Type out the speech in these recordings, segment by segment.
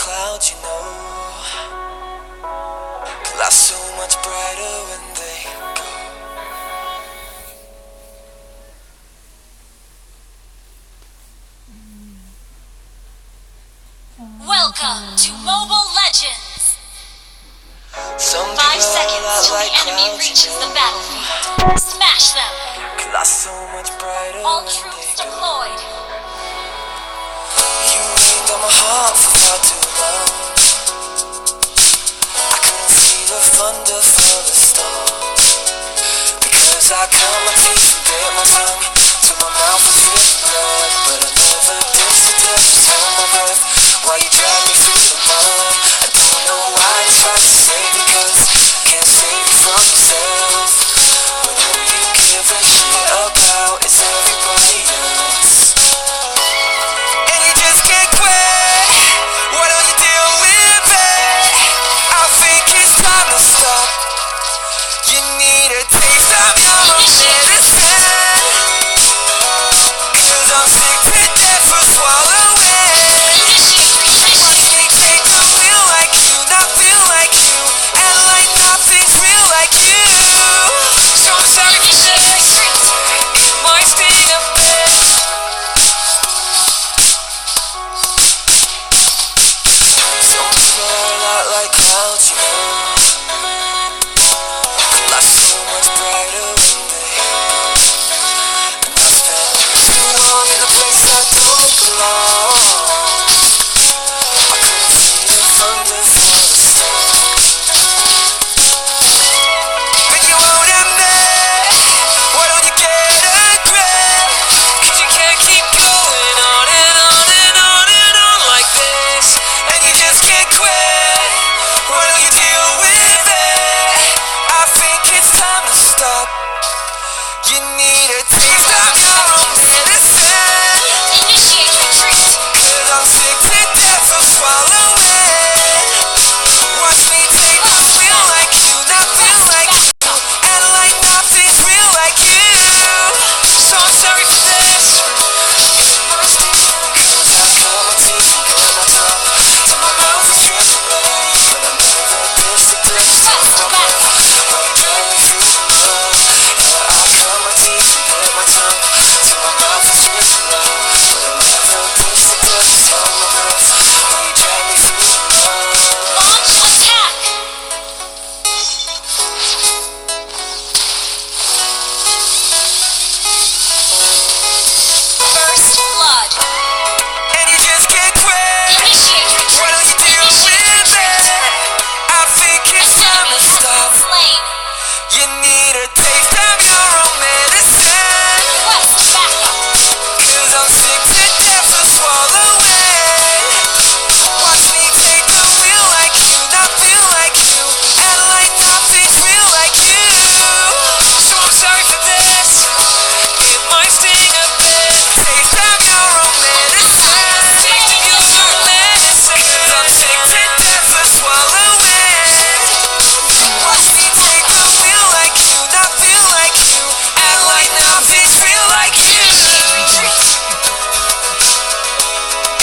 clouds, you know. Lights so much brighter when they go. Welcome to Mobile Legends. 5 seconds till the enemy reaches the battlefield. Smash them. Lights so much brighter All when troops they go. deployed. You rained on my heart for far too long. I couldn't see the thunder for the storm, because I cut my teeth and bit my tongue till my mouth was dripping blood. But I never ditched the touch, just held my breath while you dragged me through the mud. I don't know why I tried to save you, cause I can't save you from yourself. But who you give a shit about is everybody else. And you just can't quit. Why don't you deal with it? I think it's time to stop. You need a taste of your own medicine, cause I'm sick to death for swallowing. Watch me take the wheel like you, not feel like you, and like nothing's real like you. So I'm sorry for this, it might sting a bit. Some people are a lot like clouds, you know. Lights so much brighter when they go. And I spent too long in a place I don't belong. I couldn't see the thunder for the storm. But you won't admit, why don't you get a grip? Cause you can't keep going on and on and on and on like this. And you just can't quit. Why don't you deal with it? I think it's time to stop. You need a taste of your own medicine, Initiate retreat. cause I'm sick to death for swallowing. Watch me take the wheel like you, not feel like you, and like nothing's real like you. So I'm sorry for this, cause I cut my teeth and bit my tongue till my mouth was dripping blood. But I never ditched the touch, just held my breath while you dragged me through the mud. Yeah, I cut my teeth and bit my tongue till my mouth was dripping blood. But I never ditched the touch, just held my breath while you dragged me through the mud. Launch attack. First blood. And you just can't quit. Initiate Why don't you retreat. deal Initiate with it? I think it's time Enemy to has stop. been slain. You need a taste of your own medicine, Request backup. cause I'm sick to death for swallowing. Watch me take the wheel like you, not feel like you, and like nothing's real like you. So I'm sorry for this, it might sting a bit. Taste of your own medicine, taste of your own medicine, cause I'm sick to death for swallowing. Watch me take the wheel like you, not feel like you, and like nothing's real like you.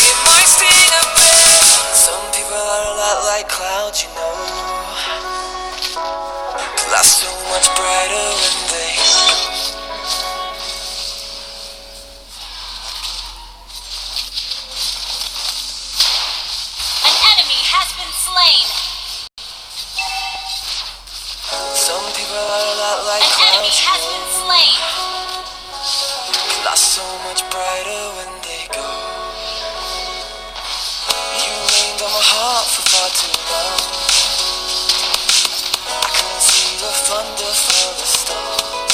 It might sting a bit. Some people are a lot like clouds, you know. Lights so much brighter when they go. An enemy has been slain. Some people are a lot like An enemy clouds, has you been know. slain. Lights so much brighter when they go. You rained on my heart for far too long. I couldn't see the thunder for the storm,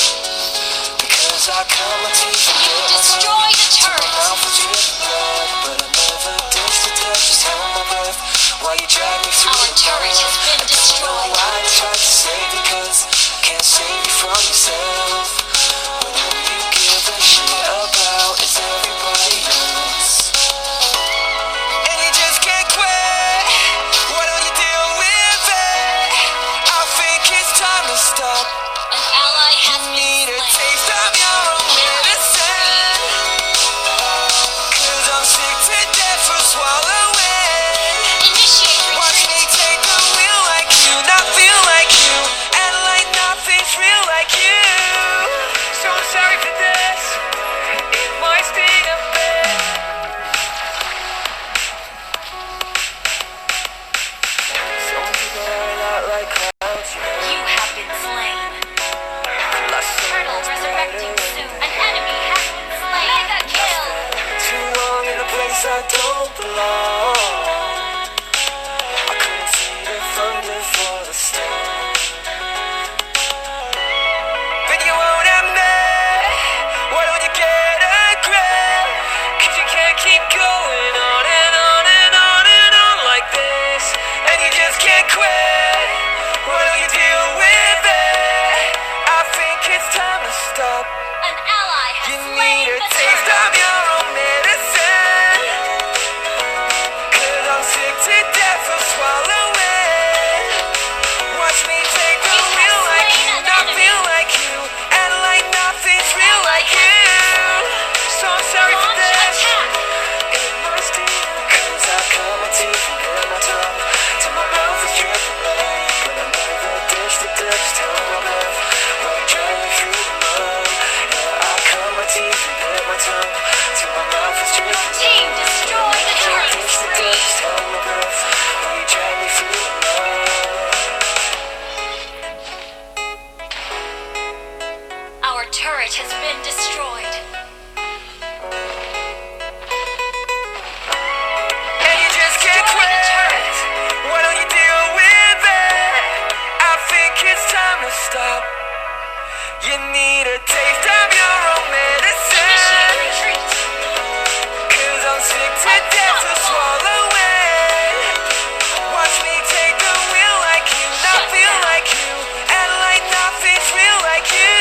because I cut my teeth and You bit my tongue destroyed a till my turret. mouth was dripping blood. But I never ditched the touch, just held my breath while you dragged me through Our the turret mud. has been I don't know destroyed. why I tried to save you, cause I can't save you from yourself. But who you give a shit about is everybody else. And you just can't quit. Why don't you deal with it? I think it's time to stop. An ally You has been need a slain. taste of your own medicine, cause I'm sick to death for swallowing. Initiate I don't belong. I couldn't see the thunder for the storm. But you won't have me. Why don't you get a grip? 'Cause you can't keep going on and on and on and on like this. And you just can't quit. Why don't you deal with it? I think it's time to stop. An ally has You slain need a the taste turret. of your own medicine. 'Cause I'm sick to death of swallowing. Watch me take the You have wheel like slain you, an not enemy. feel like you, and like nothing's real like you. So I'm sorry for Launch this. attack. It must be 'cause I cut my teeth and bit my tongue till my mouth is dripping blood. But I never ditched the depths, tell my breath while you drag me through the mud. Yeah, I cut my teeth and bit my tongue till my mouth is dripping blood. Team destroy the turret. Ditch the depths, tell my breath while you drag me through the mud. Our turret has been destroyed. And you just can't Destroy the quit. turret. Why don't you deal with it? I think it's time to stop. You need a taste of your own Initiate medicine. retreat. 'Cause I'm sick to death of swallowing. Watch me take the wheel like you, not feel like you, and like nothing's real like you.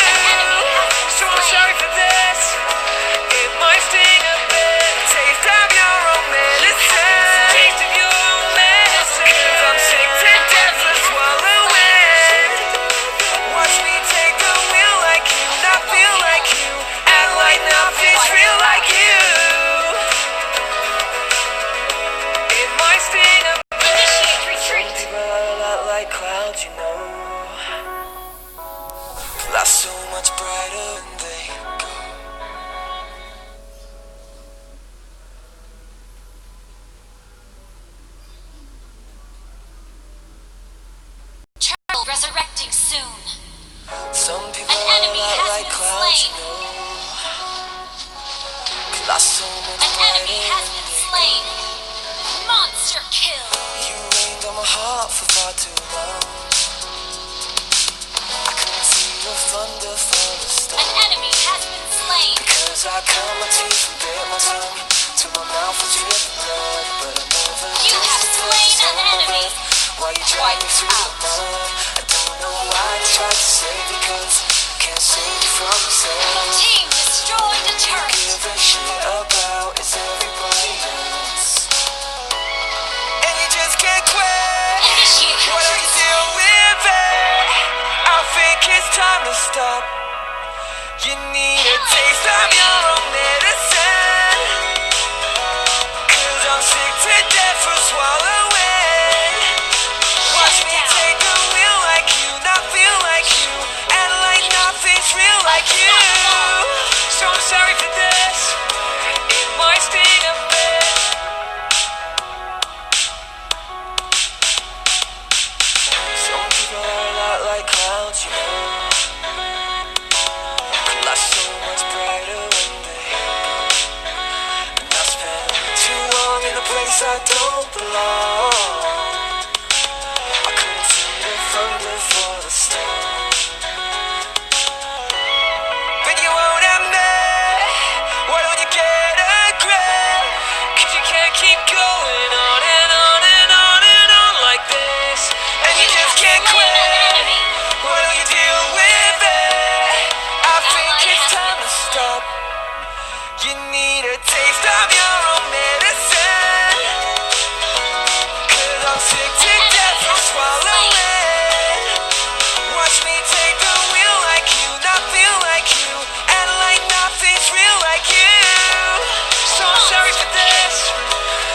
So I'm sorry for this. It might sting a bit. Taste of your own medicine. Taste of your own medicine. 'Cause I'm sick to death of swallowing. Watch me take the wheel like you, not feel like you, and like nothing's real like you. It might sting a Initiate retreat. people are a lot like clouds, you know. Fly so much brighter when they go. Turtle resurrecting soon. Some people An are a enemy lot has like been clouds, you slain. know. Fly so much An brighter enemy when has been they slain. Monster kill. You rained on my heart for far too long. I couldn't see the thunder for the An storm. enemy has been slain. Because I cut my teeth and bit my tongue till my mouth was dripping blood. But I never You have tasted slain death an till my enemy. breath while you drag me through the Wiped mud. I don't know why I tried to save you, 'cause I can't save you from yourself. Team destroyed the turret. Give a shit about is everybody else. And you just can't quit. Initiate Why don't you retreat. deal with it? I think it's time to stop. You need a taste of your own medicine. 'Cause I'm sick to death of swallowing. Watch me take the wheel like you, not feel like you, and like nothing's real like you. So I'm sorry for this. It might sting a bit. Some people are a lot like clouds, you know. Fly so much brighter when they go. And I spent too long in a place I don't belong. I couldn't see the thunder for the storm. But you won't have me. Why don't you get a grip? 'Cause you can't keep going on and on and on and on like this. And you just can't Slain an quit. enemy. Why don't you deal with it? I think it's time to stop. You need a taste of your own medicine. 'Cause I'm sick to death of swallowing. Watch me take the wheel like you, not feel like you, and like nothing's real like you. So I'm sorry for this.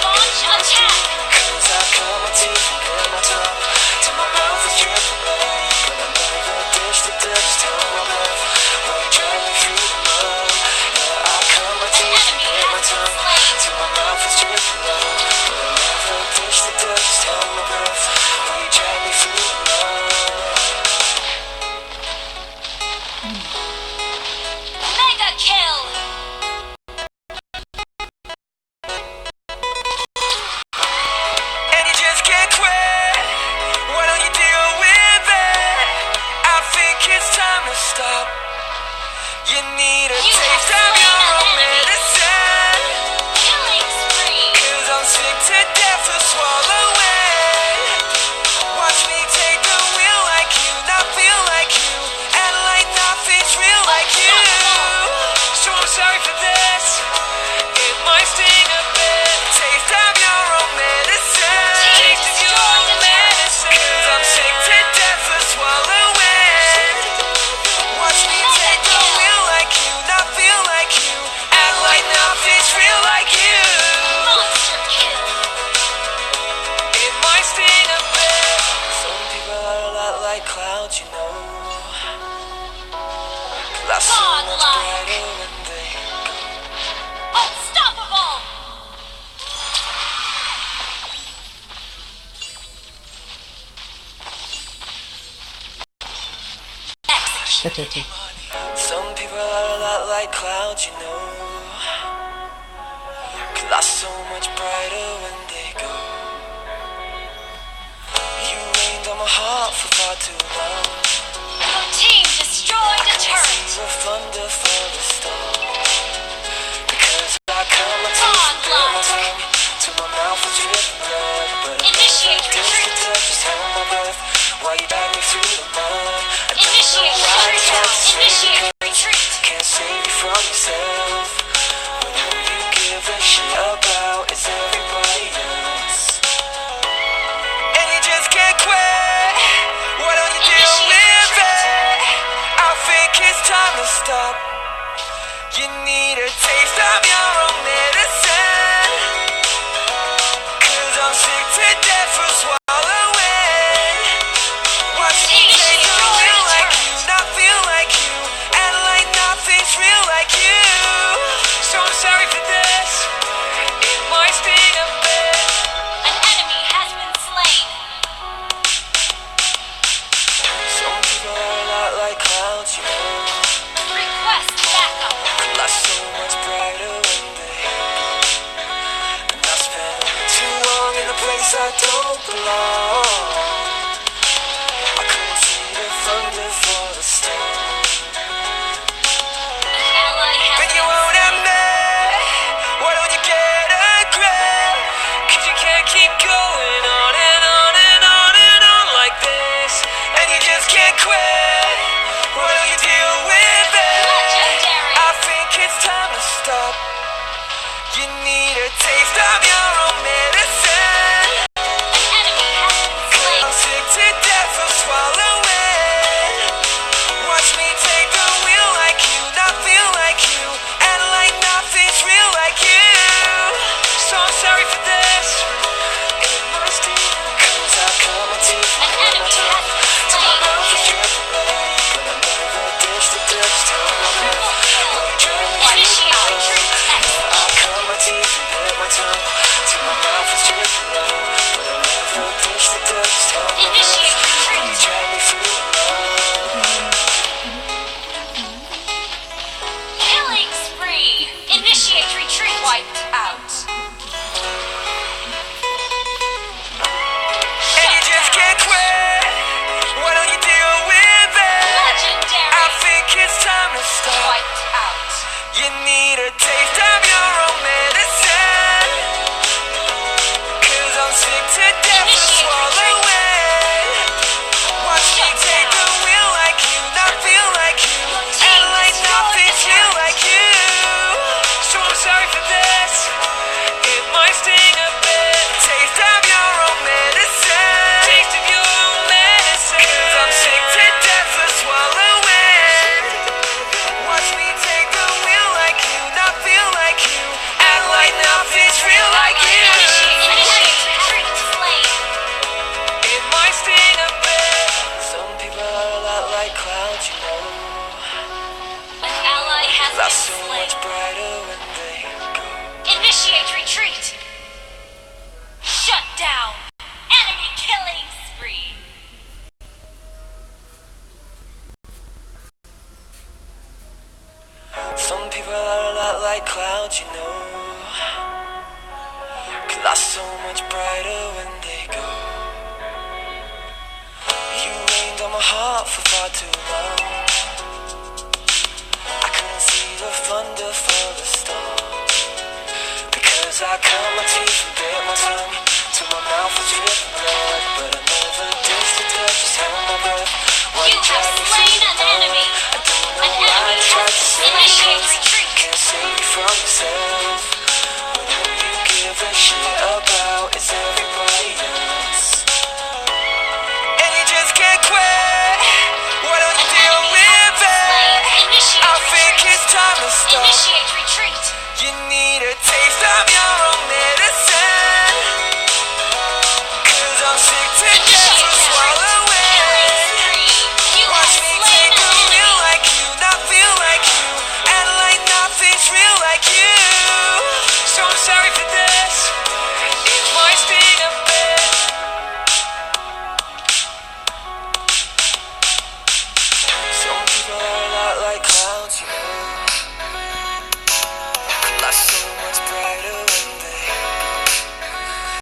Launch attack. 'Cause I cut my teeth and bit my tongue till my mouth is dripping blood. But I never ditched the depths, tell my breath while you drag me through the mud. Yeah, I cut my teeth and bit my tongue stop. You need a taste of your own medicine. Killing spree. 'Cause I'm sick to death to swallow it. Watch me take the wheel like you, not feel like you, and like nothing's real like you. So I'm sorry for this. It might sting a bit. Taste of your own medicine. Taste of your own medicine. 'Cause I'm sick to death to swallow it. Watch me take the wheel like you, not feel like you, act like nothing's real like you. Monster kill. It might sting a bit. Some people are a lot like clouds, you know. Light so much brighter when they go. Unstoppable. Executed. Some people are a lot like clouds, you know. Light so much brighter when they go. You rained on my heart for far too long. Your team destroyed a See turret. the thunder for the storm. Because I come my teeth and put my tongue to my mouth and drip blood. But I Initiate never taste retreat. the touch, just hold my breath while you drag me through the mud. I don't Initiate know why retreat. it's hard to say Initiate because retreat. can't save you from yourself. But who you give a shit about is everybody else. And you just can't quit. Why don't you deal Initiate with it? I think it's time to stop. You need a taste of your own medicine. 'Cause I'm sick to death for swallowing. Watch me take the wheel like you, not feel like you, and like nothing's real like you. So I'm sorry for this. It might sting a bit. An enemy has been slain. Some people are a lot like clouds, you know. Request backup. Light so much brighter when they go. And I spent too long in a place I don't belong. I couldn't see the thunder for the storm. An ally has But you been won't slain. admit. Why don't you get a grip? 'Cause you can't keep going on and on and on and on like this. And you just can't quit. Why don't you deal with it? Legendary. I think it's time to stop. You need a taste of your own medicine. An enemy has been slain. I'm sick to death for swallowing. Watch me take the wheel like you, not feel like you, and like nothing's real like you. So I'm sorry for this. It must be 'cause I cut my teeth An and put my enemy has tongue been to my mouth and slain. strip blood. But I never dish the touch, tell my breath while you drag me through the Initiate mud. retreat. I cut my teeth and put my tongue to my mouth and strip blood. But I never dish the touch, tell my breath Initiate while you retreat. drag me through the mud. Killing spree. Initiate retreat. Wiped out. And you just can't quit. Why don't you deal with it? I Legendary. think it's time to stop. Wiped out. You need a taste of your own medicine. 'Cause I'm sick to death for swallowing. Watch me take the wheel like you, not feel like you, and like nothing's real like you. So I'm sorry for this. It might sting a bit. Taste of your own medicine. Taste of your own medicine. 'Cause I'm sick to death for swallowing. Watch me take the wheel like you, not feel like you, act like nothing's real like you. Initiate retreat. Slain. It might sting a bit. Some people are a lot like clouds, you know. An ally has Light been so slain. much brighter when they go. Initiate retreat. Shut down. Enemy killing spree. Some people are a lot like clouds, you know. Light so much brighter when they go. You rained on my heart for far too long. I cut my teeth and bit my tongue till my mouth was dripping blood, but I never did to touch, just held my breath. Why You have slain an enemy. I don't know An why I enemy tried to has save initiated you. retreat. Can't save you from yourself. When who you give a shit about is everybody else. And you just can't quit. Why don't you An deal enemy with has slain. it? Initiate I think retreat. it's time to stop. Initiate retreat. You need a taste of your